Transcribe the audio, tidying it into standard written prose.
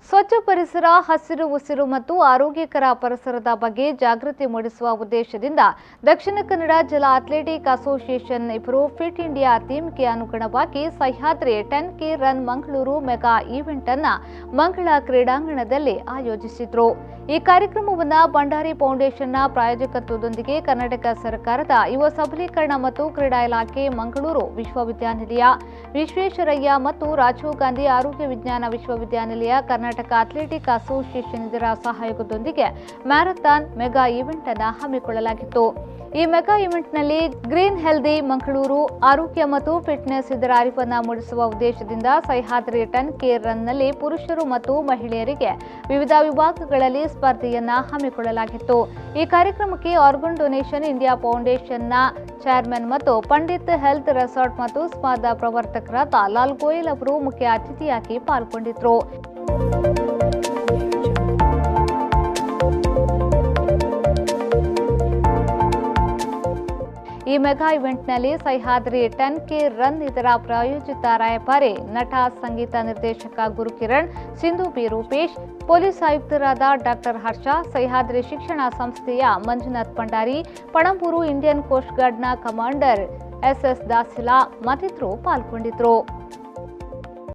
ಸ್ವಚ್ಛ ಪರಿಸರ, ಹಸಿರು ಉಸಿರು ಮತ್ತು ಆರೋಗ್ಯಕರ ಪರಿಸರದ ಬಗ್ಗೆ ಜಾಗೃತಿ ಮೂಡಿಸುವ ಉದ್ದೇಶದಿಂದ ದಕ್ಷಿಣ ಕನ್ನಡ ಜಿಲ್ಲಾ ಅಥ್ಲೆಟಿಕ್ ಅಸೋಸಿಯೇಷನ್ ಇಬ್ಬರು ಫಿಟ್ ಇಂಡಿಯಾ ಥೀಮ್ಗೆ ಅನುಗುಣವಾಗಿ Sahyadri 10K run Mangaluru mega event ಅನ್ನು ಮಂಗಳ ಕ್ರೀಡಾಂಗಣದಲ್ಲಿ ಆಯೋಜಿಸಿದ್ರು. ಈ ಕಾರ್ಯಕ್ರಮವನ್ನು ಭಂಡಾರಿ ಫೌಂಡೇಶನ್ನ ಪ್ರಾಯೋಜಕತ್ವದೊಂದಿಗೆ ಕರ್ನಾಟಕ ಸರ್ಕಾರದ ಯುವ ಸಬಲೀಕರಣ ಮತ್ತು ಕ್ರೀಡಾ ಇಲಾಖೆ, ಮಂಗಳೂರು ವಿಶ್ವವಿದ್ಯಾನಿಲಯ, ವಿಶ್ವೇಶ್ವರಯ್ಯ ಮತ್ತು ರಾಜೀವ್ ಗಾಂಧಿ ಆರೋಗ್ಯ ವಿಜ್ಞಾನ ವಿಶ್ವವಿದ್ಯಾನಿಲಯ, ಕರ್ನಾಟಕ ಅಥ್ಲೆಟಿಕ್ ಅಸೋಸಿಯೇಷನ್ ಇದರ ಸಹಯೋಗದೊಂದಿಗೆ ಮ್ಯಾರಥಾನ್ ಮೆಗಾ ಈವೆಂಟ್ ಅನ್ನು ಹಮ್ಮಿಕೊಳ್ಳಲಾಗಿತ್ತು. ಈ ಮೆಗಾ ಈವೆಂಟ್ನಲ್ಲಿ ಗ್ರೀನ್ ಹೆಲ್ದಿ ಮಂಗಳೂರು, ಆರೋಗ್ಯ ಮತ್ತು ಫಿಟ್ನೆಸ್ ಇದರ ಅರಿವನ್ನು ಮೂಡಿಸುವ ಉದ್ದೇಶದಿಂದ ಸಹ್ಯಾದ್ರಿ 10K ರನ್ನಲ್ಲಿ ಪುರುಷರು ಮತ್ತು ಮಹಿಳೆಯರಿಗೆ ವಿವಿಧ ವಿಭಾಗಗಳಲ್ಲಿ ಸ್ಪರ್ಧೆಯನ್ನ ಹಮ್ಮಿಕೊಳ್ಳಲಾಗಿತ್ತು. ಈ ಕಾರ್ಯಕ್ರಮಕ್ಕೆ ಆರ್ಗನ್ ಡೊನೇಷನ್ ಇಂಡಿಯಾ ಫೌಂಡೇಶನ್ನ ಚೇರ್ಮನ್ ಮತ್ತು ಪಂಡಿತ್ ಹೆಲ್ತ್ ರೆಸಾರ್ಟ್ ಮತ್ತು ಸ್ಪಾದ ಪ್ರವರ್ತಕರಾದ ಲಾಲ್ಗೋಯಲ್ ಅವರು ಮುಖ್ಯ ಅತಿಥಿಯಾಗಿ ಪಾಲ್ಗೊಂಡಿದ್ದರು. ಈ ಮೆಗಾ ಇವೆಂಟ್ನಲ್ಲಿ ಸಹ್ಯಾದ್ರಿ 10K ರನ್ ಇದರ ಪ್ರಾಯೋಜಿತ ರಾಯಭಾರಿ, ನಟ, ಸಂಗೀತ ನಿರ್ದೇಶಕ ಗುರುಕಿರಣ್, ಸಿಂಧು ಬಿ ರೂಪೇಶ್, ಪೊಲೀಸ್ ಆಯುಕ್ತರಾದ ಡಾಕ್ಟರ್ ಹರ್ಷ, ಸಹ್ಯಾದ್ರಿ ಶಿಕ್ಷಣ ಸಂಸ್ಥೆಯ ಮಂಜುನಾಥ್ ಭಂಡಾರಿ, ಪಣಂಬೂರು ಇಂಡಿಯನ್ ಕೋಸ್ಟ್ ಗಾರ್ಡ್ನ ಕಮಾಂಡರ್ SS ದಾಸಿಲಾ ಮತ್ತಿತರರು ಪಾಲ್ಗೊಂಡಿದ್ದರು.